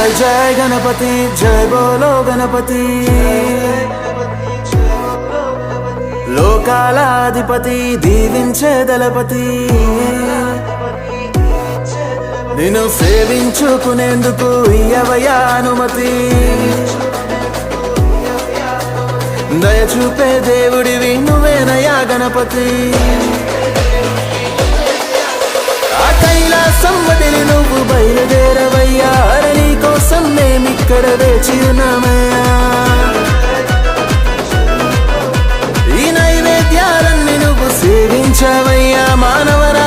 जय जय गणपति जय बोलो गणपति లోకాలాధిపతి దీవించే దళపతి నిన్ను సేవించుకునేందుకు ఇయ్యవయ్యా అనుమతి దయ చూపే దేవుడివి నువ్వేనయ్యా గణపతి ఆ కైలాసం వదిలి నువ్వు బయలుదేరవయ్యా నీ కోసం మేమిక్కడ వేచి ఉన్నామయ్యా ఈ నైవేద్యాలన్నీ నువ్వు సేవించవయ్యా మానవరా